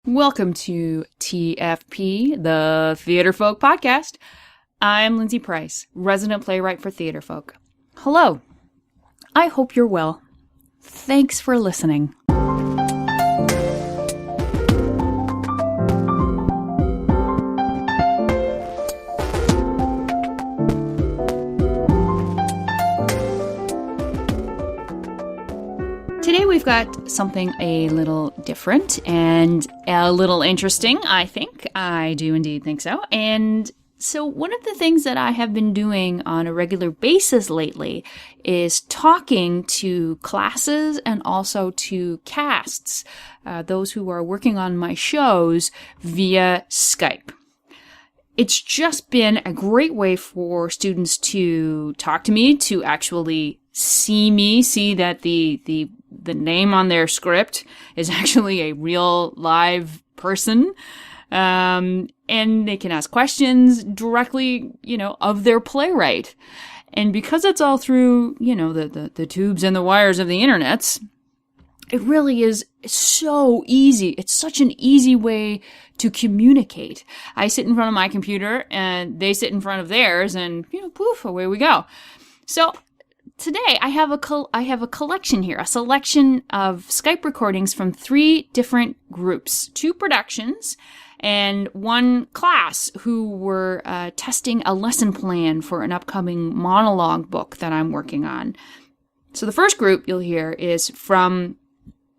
Welcome to TFP, the Theatrefolk podcast. I'm Lindsay Price, resident playwright for Theatrefolk. Hello. I hope you're well. Thanks for listening. Today we've got something a little different and a little interesting, I think. I do indeed think so. And so one of the things that I have been doing on a regular basis lately is talking to classes and also to casts, those who are working on my shows via Skype. It's just been a great way for students to talk to me, to actually see me, see that the name on their script is actually a real live person. And they can ask questions directly, of their playwright. And because it's all through, the tubes and the wires of the internets, it really is so easy. It's such an easy way to communicate. I sit in front of my computer and they sit in front of theirs and, poof, away we go. So today I have a collection here, a selection of Skype recordings from 3 different groups, 2 productions and 1 class who were testing a lesson plan for an upcoming monologue book that I'm working on. So the first group you'll hear is from,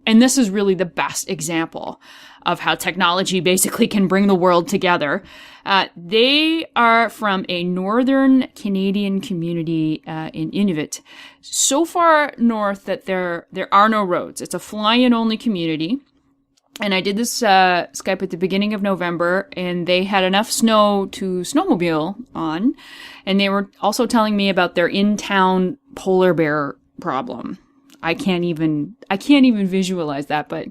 and this is really the best example of how technology basically can bring the world together. They are from a northern Canadian community in Inuit, so far north that there are no roads. It's a fly-in only community. And I did this Skype at the beginning of November, and they had enough snow to snowmobile on. And they were also telling me about their in-town polar bear problem. I can't even visualize that, but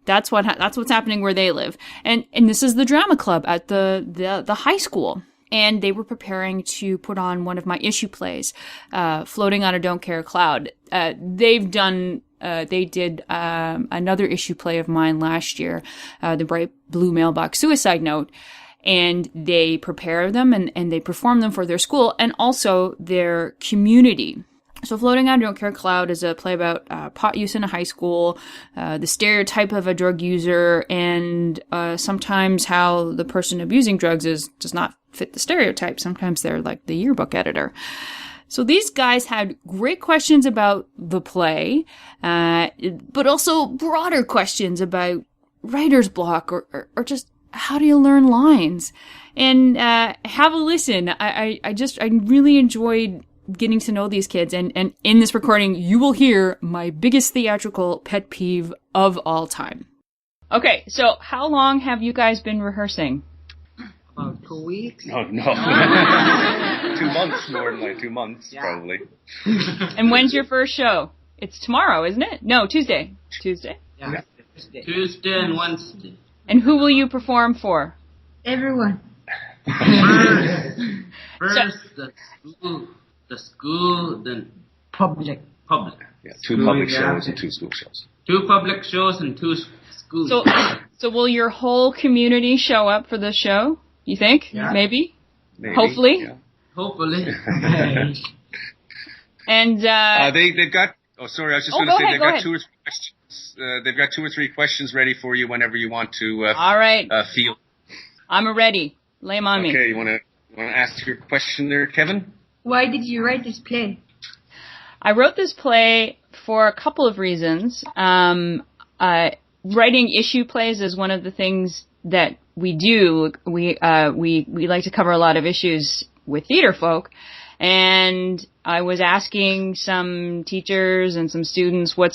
that's what's happening where they live. And this is the drama club at the high school. And they were preparing to put on one of my issue plays, Floating on a Don't Care Cloud. They did another issue play of mine last year, The Bright Blue Mailbox Suicide Note. And they prepare them and they perform them for their school and also their community. So Floating on a Don't Care Cloud is a play about pot use in a high school, the stereotype of a drug user, and sometimes how the person abusing drugs does not fit the stereotype. Sometimes they're like the yearbook editor. So these guys had great questions about the play, but also broader questions about writer's block or just how do you learn lines? And have a listen. I really enjoyed getting to know these kids, and in this recording you will hear my biggest theatrical pet peeve of all time. Okay, so how long have you guys been rehearsing? About 2 weeks. No. 2 months, more than like 2 months, yeah. Probably. And when's your first show? It's tomorrow, isn't it? No, Tuesday. Yeah. Tuesday and Wednesday. And who will you perform for? Everyone. First the school, then Public. Yeah, 2 public shows and 2 school shows. 2 public shows and 2 schools. So will your whole community show up for the show? You think? Yeah. Maybe? Hopefully? Yeah. Hopefully. And they've got. Oh, sorry. I was just going to say they've got 2 or 3 questions. They've got 2 or 3 questions ready for you whenever you want to. All right. Feel. I'm ready. Lay 'em on me. Okay. You want to ask your question there, Kevin? Why did you write this play? I wrote this play for a couple of reasons. Writing issue plays is one of the things that we do. We like to cover a lot of issues with Theatrefolk, and I was asking some teachers and some students what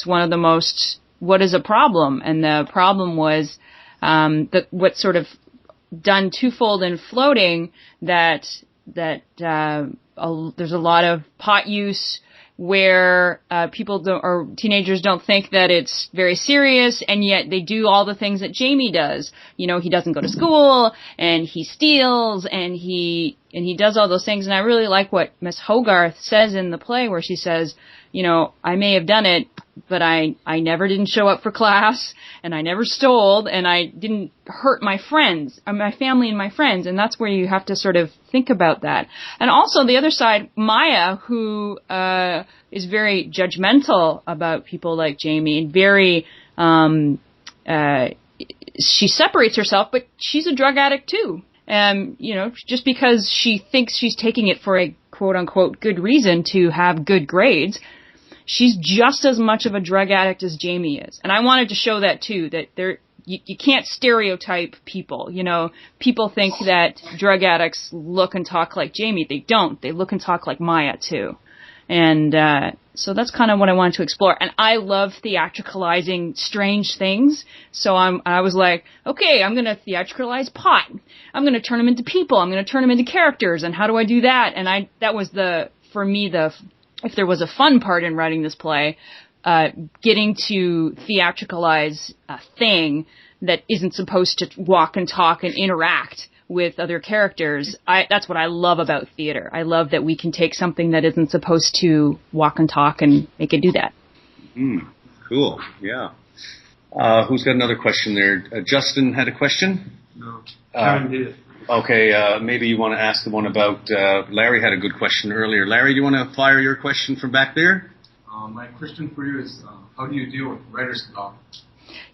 is a problem, and the problem was what's sort of done twofold in Floating that there's a lot of pot use where teenagers don't think that it's very serious, and yet they do all the things that Jamie does. He doesn't go to school, and he steals, and he he does all those things. And I really like what Miss Hogarth says in the play, where she says, I may have done it, but I never didn't show up for class, and I never stole, and I didn't hurt my friends, or my family and my friends. And that's where you have to sort of think about that. And also the other side, Maya, who is very judgmental about people like Jamie, and very she separates herself, but she's a drug addict too. Just because she thinks she's taking it for a quote unquote good reason to have good grades, she's just as much of a drug addict as Jamie is. And I wanted to show that too, that you can't stereotype people. People think that drug addicts look and talk like Jamie. They don't. They look and talk like Maya too. And so that's kind of what I wanted to explore. And I love theatricalizing strange things. So I was like, okay, I'm going to theatricalize pot. I'm going to turn them into people. I'm going to turn them into characters. And how do I do that? And that was for me, if there was a fun part in writing this play, getting to theatricalize a thing that isn't supposed to walk and talk and interact with other characters. That's what I love about theater. I love that we can take something that isn't supposed to walk and talk and make it do that. Cool. Yeah. Who's got another question there? Justin had a question? No. Karen did. Okay. Maybe you want to ask the one about, Larry had a good question earlier. Larry, do you want to fire your question from back there? My question for you is, how do you deal with writer's block?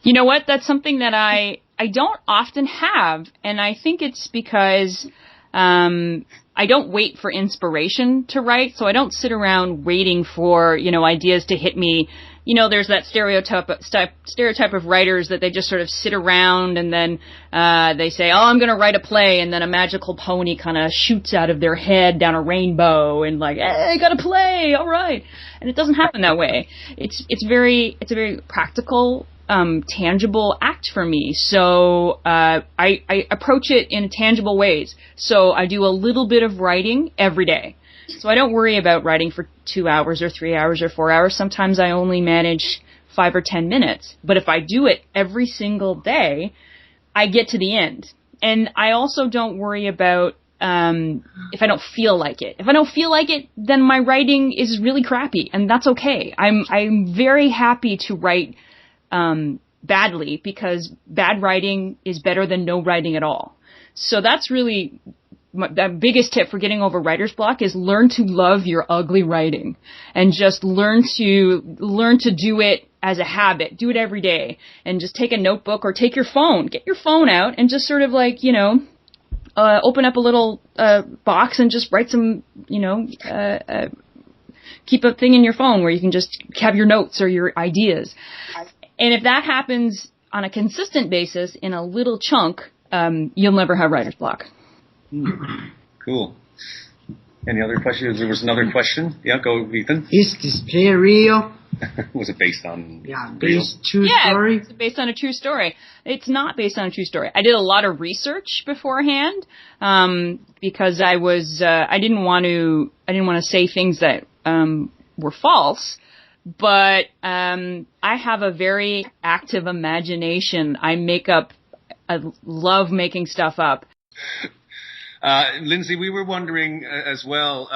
You know what? That's something that I don't often have, and I think it's because I don't wait for inspiration to write, so I don't sit around waiting for, ideas to hit me. There's that stereotype of writers that they just sort of sit around and then they say, oh, I'm going to write a play, and then a magical pony kind of shoots out of their head down a rainbow and like, hey, I got a play, all right. And it doesn't happen that way. It's a very practical, tangible act for me. So I approach it in tangible ways. So I do a little bit of writing every day. So I don't worry about writing for 2 hours or 3 hours or 4 hours. Sometimes I only manage 5 or 10 minutes. But if I do it every single day, I get to the end. And I also don't worry about if I don't feel like it. If I don't feel like it, then my writing is really crappy, and that's okay. I'm very happy to write badly, because bad writing is better than no writing at all. So that's really the biggest tip for getting over writer's block, is learn to love your ugly writing, and just learn to do it as a habit. Do it every day, and just take a notebook or take your phone, get your phone out, and just sort of like, open up a little box and just write some, keep a thing in your phone where you can just have your notes or your ideas. And if that happens on a consistent basis in a little chunk, you'll never have writer's block. Cool. Any other questions? There was another question. Yeah, go, Ethan. Is this play real? Was it based on? Yeah, true story. It's based on a true story. It's not based on a true story. I did a lot of research beforehand, because I didn't want to say things that were false. But I have a very active imagination. I love making stuff up. Lindsay, we were wondering as well,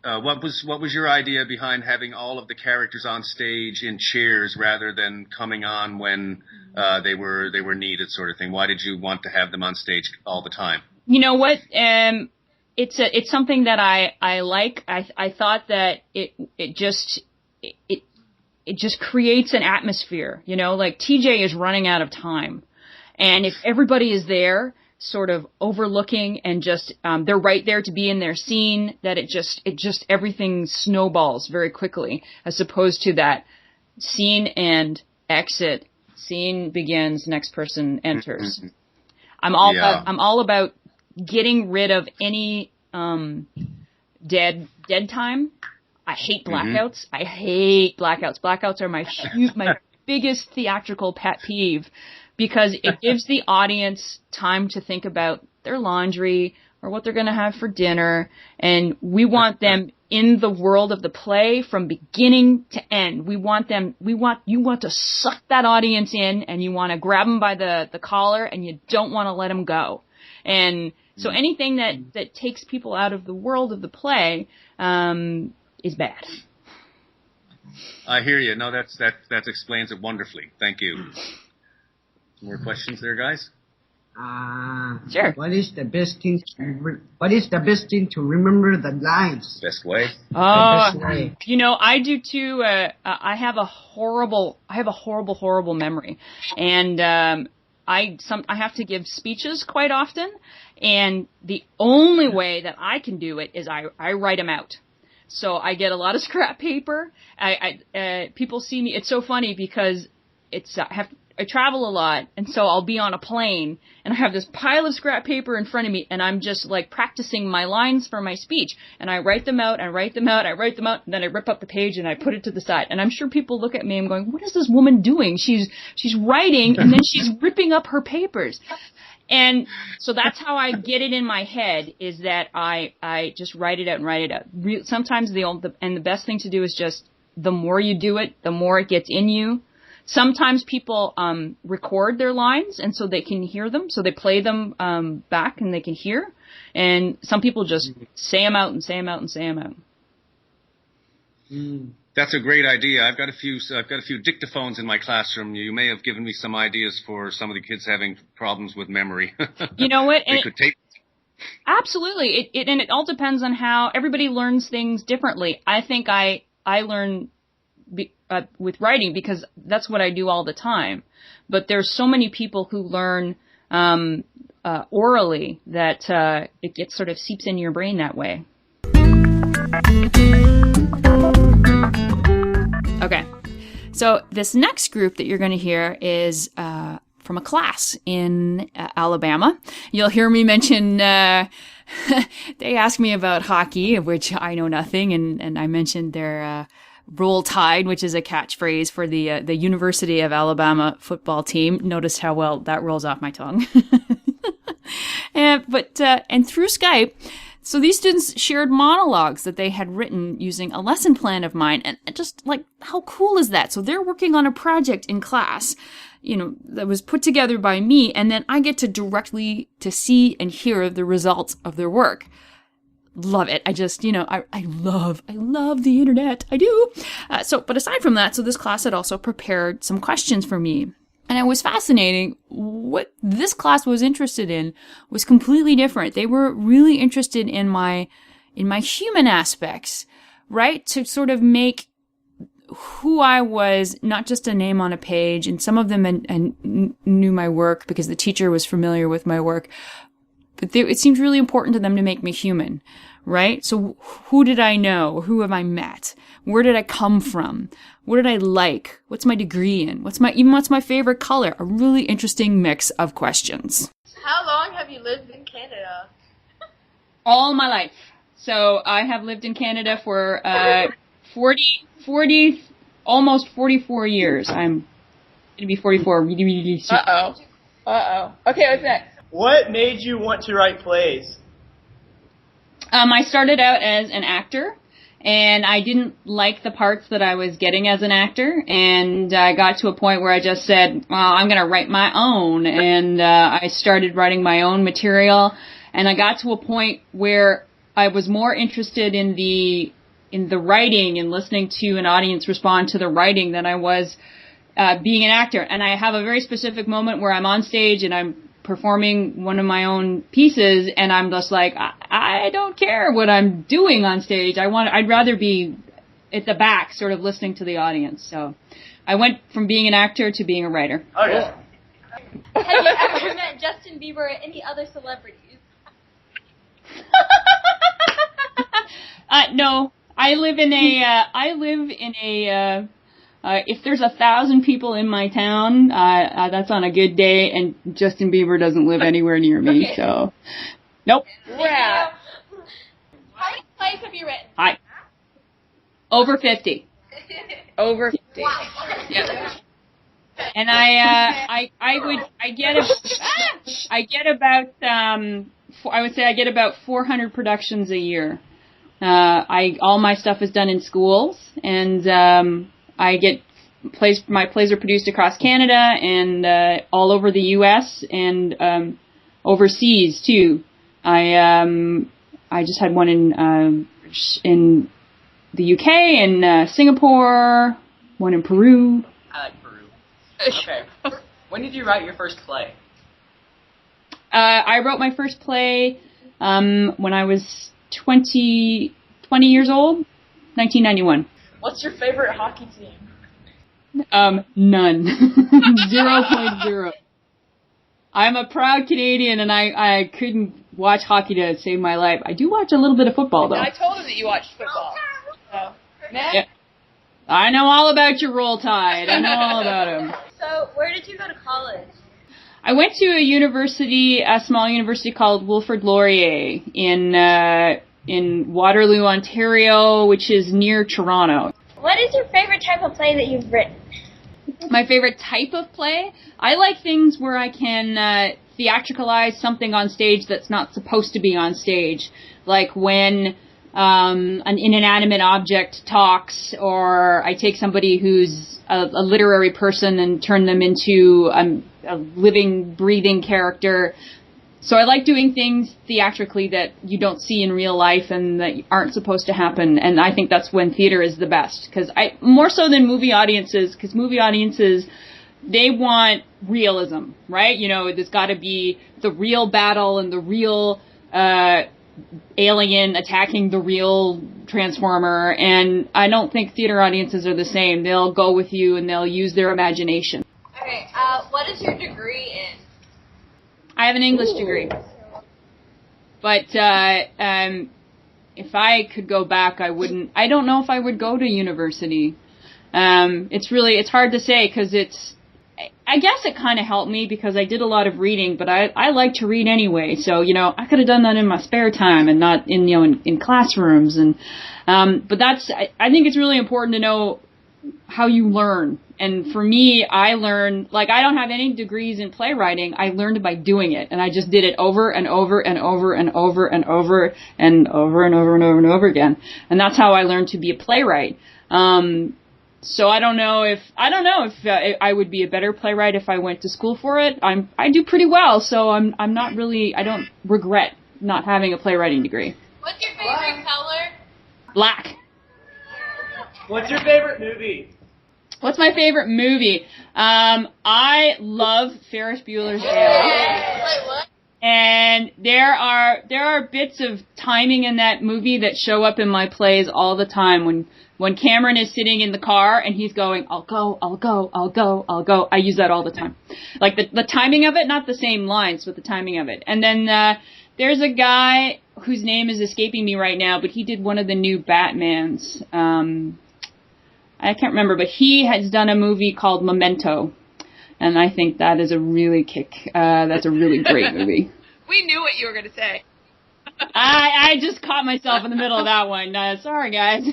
what was your idea behind having all of the characters on stage in chairs rather than coming on when they were needed, sort of thing? Why did you want to have them on stage all the time? You know what? It's something that I like. I thought that it just creates an atmosphere. Like TJ is running out of time, and if everybody is there, sort of overlooking and just they're right there to be in their scene, that it just everything snowballs very quickly, as opposed to that scene and exit, scene begins, next person enters. I'm all about getting rid of any dead time. I hate blackouts. I hate blackouts. Blackouts are my biggest theatrical pet peeve, because it gives the audience time to think about their laundry or what they're going to have for dinner. And we want them in the world of the play from beginning to end. You want to suck that audience in, and you want to grab them by the collar, and you don't want to let them go. And So anything that takes people out of the world of the play is bad. I hear you. No, that explains it wonderfully. Thank you. More questions there, guys? Sure. What is the best thing to remember the lines? Best way? The best way. You know, I do too. I have a horrible memory, and I have to give speeches quite often, and the only way that I can do it is I write them out. So I get a lot of scrap paper. People see me. It's so funny because I travel a lot, and so I'll be on a plane, and I have this pile of scrap paper in front of me, and I'm just like practicing my lines for my speech, and I write them out, and then I rip up the page and I put it to the side. And I'm sure people look at me and going, "What is this woman doing? She's writing, and then she's ripping up her papers." And so that's how I get it in my head, is that I just write it out and write it out. Sometimes the best thing to do is just, the more you do it, the more it gets in you. Sometimes people record their lines, and so they can hear them, so they play them back and they can hear. And some people just say them out and say them out and say them out. That's a great idea. I've got a few dictaphones in my classroom. You may have given me some ideas for some of the kids having problems with memory. You know what? They could tape. Absolutely. It all depends on how everybody learns things differently. I think I learn with writing because that's what I do all the time. But there's so many people who learn orally that it sort of seeps in your brain that way. Okay, so this next group that you're going to hear is from a class in Alabama. You'll hear me mention, they asked me about hockey, of which I know nothing, and I mentioned their Roll Tide, which is a catchphrase for the University of Alabama football team. Notice how well that rolls off my tongue. And through Skype, so these students shared monologues that they had written using a lesson plan of mine, and just like, how cool is that? So they're working on a project in class, that was put together by me, and then I get to directly to see and hear the results of their work. Love it. I just, I love the internet. I do. But aside from that, so this class had also prepared some questions for me. And it was fascinating. What this class was interested in was completely different. They were really interested in my human aspects, right? To sort of make who I was not just a name on a page. And some of them knew my work because the teacher was familiar with my work. But it seemed really important to them to make me human, right? So who did I know? Who have I met? Where did I come from? What did I like? What's my degree in? What's my favorite color? A really interesting mix of questions. How long have you lived in Canada? All my life. So I have lived in Canada for 40, almost 44 years. I'm going to be 44 really soon. Uh-oh. Okay, what's next? What made you want to write plays? I started out as an actor, and I didn't like the parts that I was getting as an actor, and I got to a point where I just said, well, I'm going to write my own, and I started writing my own material, and I got to a point where I was more interested in the writing and listening to an audience respond to the writing than I was being an actor. And I have a very specific moment where I'm on stage and I'm performing one of my own pieces, and I'm just like, I don't care what I'm doing on stage. I'd rather be at the back, sort of listening to the audience. So I went from being an actor to being a writer. Okay. Have you ever met Justin Bieber or any other celebrities? No, I live in a if there's 1,000 people in my town, that's on a good day, and Justin Bieber doesn't live anywhere near me, Okay. so nope. Yeah. How many plays have you written? Over 50. Over 50. Wow. Yeah. And I get about 400 productions a year. All my stuff is done in schools, and I get plays. My plays are produced across Canada and all over the U.S. and overseas too. I just had one in the UK, in Singapore, one in Peru. I like Peru. Okay. When did you write your first play? I wrote my first play when I was 20 years old, 1991. What's your favorite hockey team? None. 0.0. I'm a proud Canadian, and I couldn't watch hockey to save my life. I do watch a little bit of football, though. I told him that you watched football. So, yeah. I know all about your Roll Tide. I know all about them. So, where did you go to college? I went to a small university called Wilfrid Laurier in Waterloo, Ontario, which is near Toronto. What is your favorite type of play that you've written? My favorite type of play? I like things where I can theatricalize something on stage that's not supposed to be on stage. Like when an inanimate object talks, or I take somebody who's a literary person and turn them into a living, breathing character. So I like doing things theatrically that you don't see in real life and that aren't supposed to happen. And I think that's when theater is the best. More so than movie audiences, because movie audiences, they want realism, right? You know, there's got to be the real battle and the real alien attacking the real transformer. And I don't think theater audiences are the same. They'll go with you and they'll use their imagination. Okay, what is your degree in? I have an English degree. But if I could go back, I wouldn't. I don't know if I would go to university. It's hard to say because I guess it kind of helped me because I did a lot of reading, but I like to read anyway. So, I could have done that in my spare time and not in classrooms. But I think it's really important to know how you learn. And for me, I learned, I don't have any degrees in playwriting. I learned by doing it. And I just did it over and over and over and over and over and over and over and over and over again. And that's how I learned to be a playwright. So I don't know if I would be a better playwright if I went to school for it. I do pretty well. So I don't regret not having a playwriting degree. What's your favorite color? Black. What's your favorite movie? What's my favorite movie? I love Ferris Bueller's Day Off. Wait, what? And there are bits of timing in that movie that show up in my plays all the time. When Cameron is sitting in the car and he's going, I'll go, I'll go, I'll go, I'll go. I use that all the time. Like the timing of it, not the same lines, but the timing of it. And then there's a guy whose name is escaping me right now, but he did one of the new Batmans. I can't remember, but he has done a movie called Memento, and I think that is a really that's a really great movie. We knew what you were going to say. I just caught myself in the middle of that one. Sorry, guys.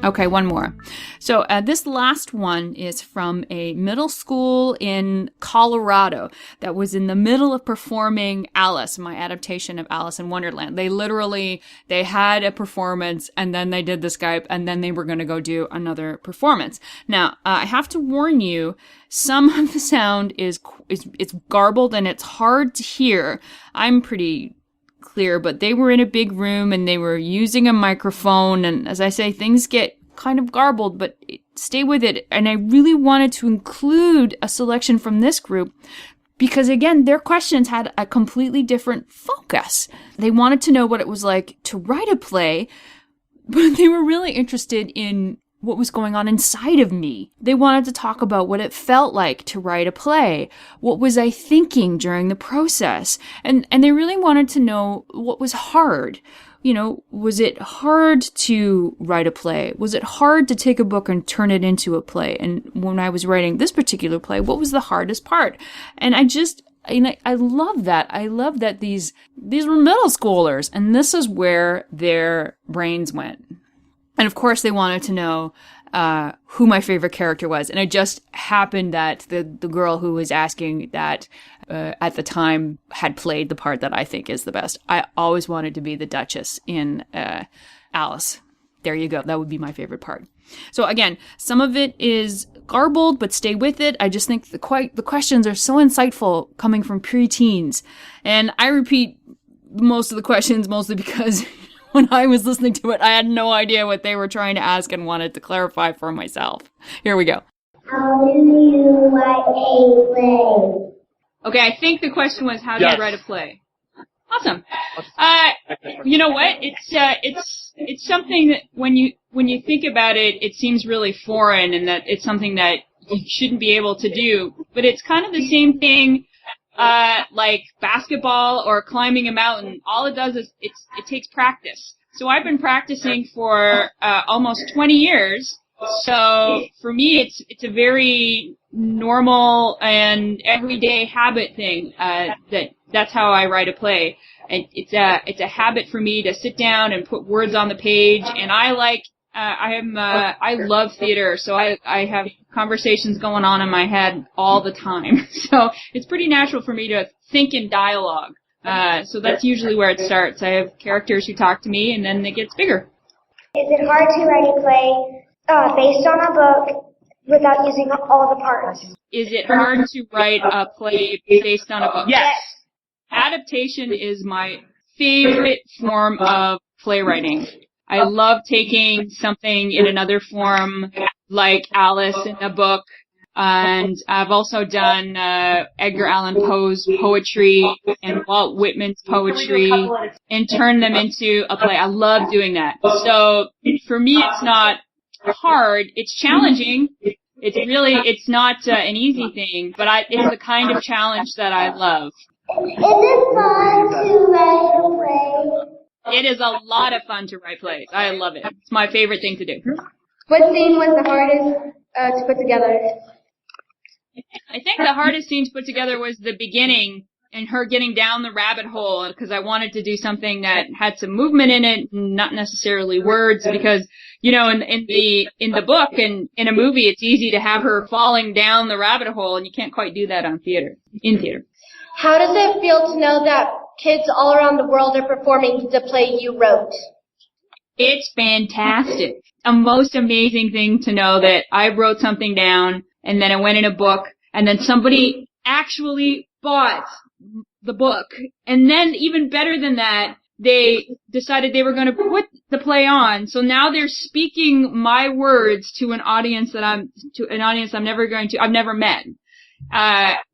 Okay, one more. So this last one is from a middle school in Colorado that was in the middle of performing Alice, my adaptation of Alice in Wonderland. They had a performance and then they did the Skype and then they were going to go do another performance. Now, I have to warn you, some of the sound it's garbled and it's hard to hear. I'm pretty clear, but they were in a big room and they were using a microphone, and as I say, things get kind of garbled, but stay with it. And I really wanted to include a selection from this group because, again, their questions had a completely different focus. They wanted to know what it was like to write a play, but they were really interested in what was going on inside of me. They wanted to talk about what it felt like to write a play. What was I thinking during the process? And they really wanted to know what was hard. Was it hard to write a play? Was it hard to take a book and turn it into a play? And when I was writing this particular play, what was the hardest part? And I love that. I love that these were middle schoolers, and this is where their brains went. And of course, they wanted to know who my favorite character was. And it just happened that the girl who was asking that at the time had played the part that I think is the best. I always wanted to be the Duchess in Alice. There you go. That would be my favorite part. So again, some of it is garbled, but stay with it. I just think the questions are so insightful coming from preteens. And I repeat most of the questions mostly because when I was listening to it, I had no idea what they were trying to ask and wanted to clarify for myself. Here we go. How do you write a play? Okay, I think the question was, how do you write a play? Awesome. You know what? It's something that when you think about it, it seems really foreign, and that it's something that you shouldn't be able to do. But it's kind of the same thing, like basketball or climbing a mountain. All it does is it takes practice. So I've been practicing for almost 20 years. So for me, it's a very normal and everyday habit thing. That's how I write a play. And it's a habit for me to sit down and put words on the page. And I love theater, so I have conversations going on in my head all the time. So it's pretty natural for me to think in dialogue. So that's usually where it starts. I have characters who talk to me, and then it gets bigger. Is it hard to write a play based on a book without using all the parts? Is it hard to write a play based on a book? Yes. Adaptation is my favorite form of playwriting. I love taking something in another form, like Alice in a book, and I've also done Edgar Allan Poe's poetry and Walt Whitman's poetry and turned them into a play. I love doing that. So for me, it's not hard. It's challenging. It's not an easy thing, but it's the kind of challenge that I love. Is it fun to write a play? It is a lot of fun to write plays. I love it. It's my favorite thing to do. What scene was the hardest to put together? I think the hardest scene to put together was the beginning and her getting down the rabbit hole, because I wanted to do something that had some movement in it, not necessarily words, because, you know, in the book and in a movie, it's easy to have her falling down the rabbit hole, and you can't quite do that in theater. How does it feel to know that kids all around the world are performing the play you wrote? It's fantastic. A most amazing thing to know that I wrote something down, and then it went in a book, and then somebody actually bought the book. And then even better than that, they decided they were going to put the play on. So now they're speaking my words to an audience I've never met.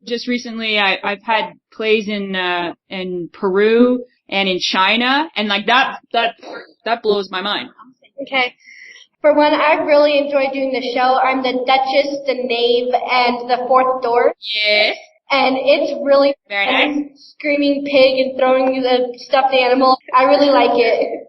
Just recently, I've had plays in Peru and in China, and like that blows my mind. Okay. For one, I really enjoy doing the show. I'm the Duchess, the Knave, and the Fourth Door. Yes. And it's really very nice. Screaming pig and throwing the stuffed animal. I really like it.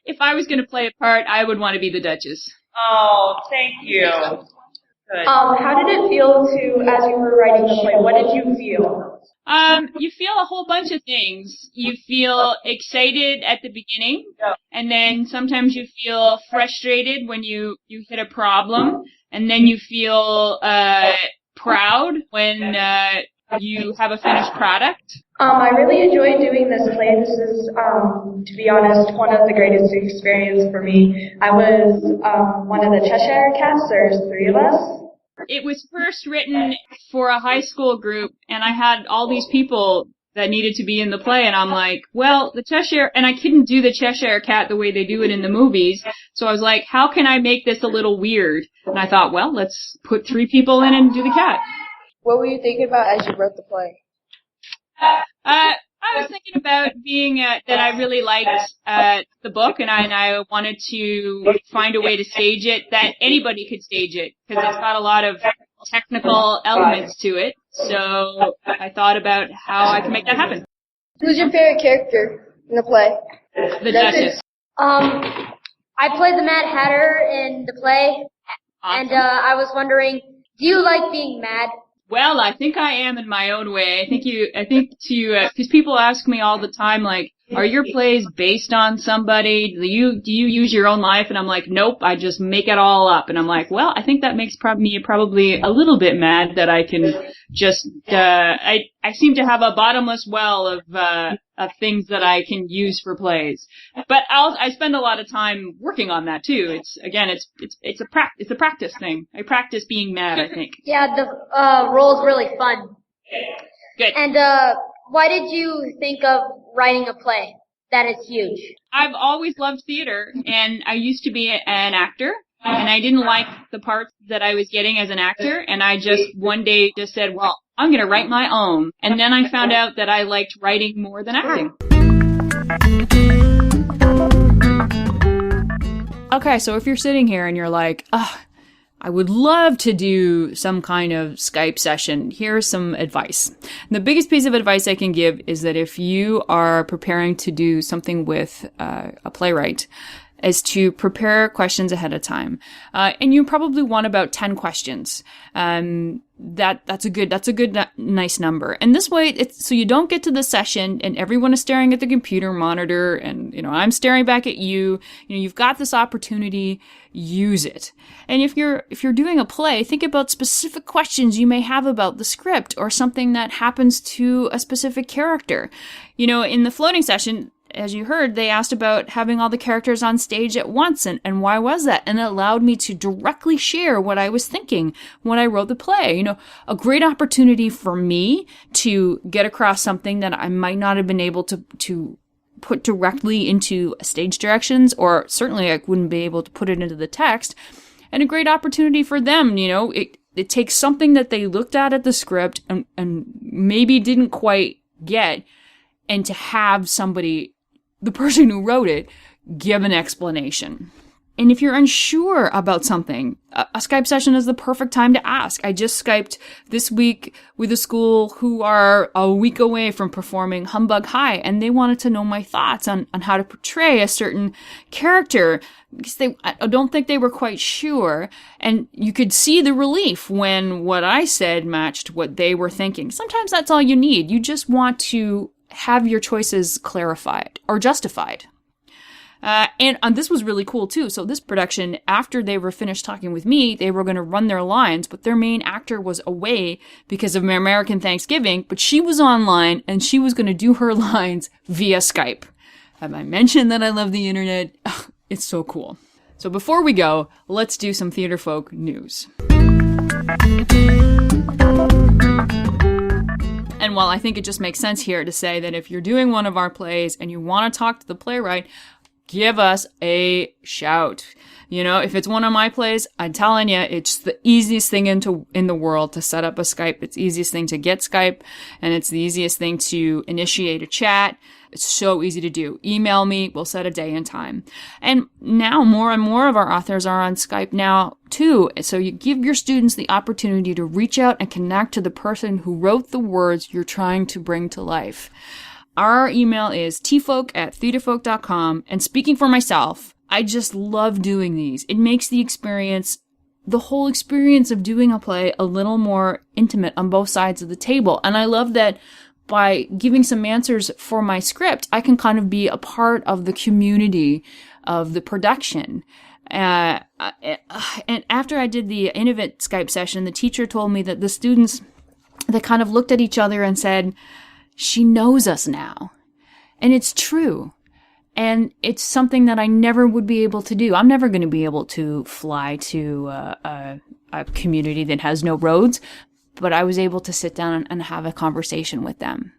If I was going to play a part, I would want to be the Duchess. Oh, thank you. Good. How did it feel as you were writing the play? What did you feel? You feel a whole bunch of things. You feel excited at the beginning, and then sometimes you feel frustrated when you hit a problem, and then you feel proud when you have a finished product. I really enjoyed doing this play. This is, to be honest, one of the greatest experiences for me. I was one of the Cheshire Cats. There's 3 of us. It was first written for a high school group, and I had all these people that needed to be in the play, and I'm like, well, the Cheshire, and I couldn't do the Cheshire Cat the way they do it in the movies, so I was like, how can I make this a little weird? And I thought, well, let's put 3 people in and do the cat. What were you thinking about as you wrote the play? I was thinking about being that I really liked the book, and I wanted to find a way to stage it that anybody could stage it, because it's got a lot of technical elements to it. So I thought about how I can make that happen. Who's your favorite character in the play? The Duchess. I played the Mad Hatter in the play, Awesome. and I was wondering, do you like being mad? Well, I think I am in my own way. I think because people ask me all the time, like, are your plays based on somebody? Do you use your own life? And I'm like, nope, I just make it all up. And I'm like, well, I think that makes me probably a little bit mad that I can just, I seem to have a bottomless well of things that I can use for plays. But I spend a lot of time working on that too. It's a practice thing. I practice being mad, I think. Yeah, the role's really fun. Good. And why did you think of writing a play? That is huge. I've always loved theater, and I used to be an actor, and I didn't like the parts that I was getting as an actor, and I just one day just said, well, I'm going to write my own. And then I found out that I liked writing more than acting. Okay, so if you're sitting here and you're like, I would love to do some kind of Skype session, here's some advice. The biggest piece of advice I can give is that if you are preparing to do something with a playwright, is to prepare questions ahead of time. And you probably want about 10 questions. That's a good, nice number. And this way, so you don't get to the session and everyone is staring at the computer monitor and, I'm staring back at you. You've got this opportunity, use it. And if you're doing a play, think about specific questions you may have about the script or something that happens to a specific character. In the floating session, as you heard, they asked about having all the characters on stage at once, and why was that? And it allowed me to directly share what I was thinking when I wrote the play. A great opportunity for me to get across something that I might not have been able to put directly into stage directions, or certainly I wouldn't be able to put it into the text. And a great opportunity for them, it takes something that they looked at the script and maybe didn't quite get, and to have somebody, the person who wrote it, give an explanation. And if you're unsure about something, a Skype session is the perfect time to ask. I just Skyped this week with a school who are a week away from performing Humbug High, and they wanted to know my thoughts on how to portray a certain character, because I don't think they were quite sure. And you could see the relief when what I said matched what they were thinking. Sometimes that's all you need. You just want to have your choices clarified or justified. And this was really cool too. So this production, after they were finished talking with me, they were going to run their lines, but their main actor was away because of American Thanksgiving, but she was online and she was going to do her lines via Skype. Have I mentioned that I love the internet? It's so cool. So before we go, let's do some Theatrefolk news. And while I think it just makes sense here to say that if you're doing one of our plays and you want to talk to the playwright, give us a shout. If it's one of my plays, I'm telling you, it's the easiest thing in the world to set up a Skype. It's the easiest thing to get Skype, and it's the easiest thing to initiate a chat. It's so easy to do. Email me. We'll set a day and time. And now more and more of our authors are on Skype now too. So you give your students the opportunity to reach out and connect to the person who wrote the words you're trying to bring to life. Our email is tfolk@theatrefolk.com. And speaking for myself, I just love doing these. It makes the whole experience of doing a play a little more intimate on both sides of the table. And I love that by giving some answers for my script, I can kind of be a part of the community of the production. And after I did the Innovate Skype session, the teacher told me that the students, they kind of looked at each other and said, she knows us now. And it's true. And it's something that I never would be able to do. I'm never going to be able to fly to a community that has no roads, but I was able to sit down and have a conversation with them.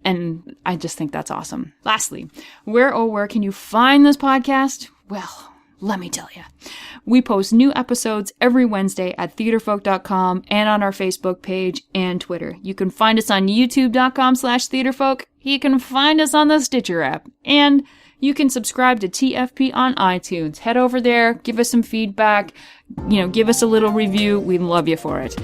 And I just think that's awesome. Lastly, where can you find this podcast? Well, let me tell you. We post new episodes every Wednesday at theatrefolk.com and on our Facebook page and Twitter. You can find us on youtube.com/theatrefolk. You can find us on the Stitcher app. And you can subscribe to TFP on iTunes. Head over there, give us some feedback, give us a little review. We'd love you for it.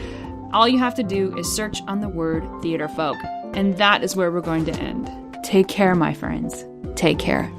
All you have to do is search on the word Theatrefolk. And that is where we're going to end. Take care, my friends. Take care.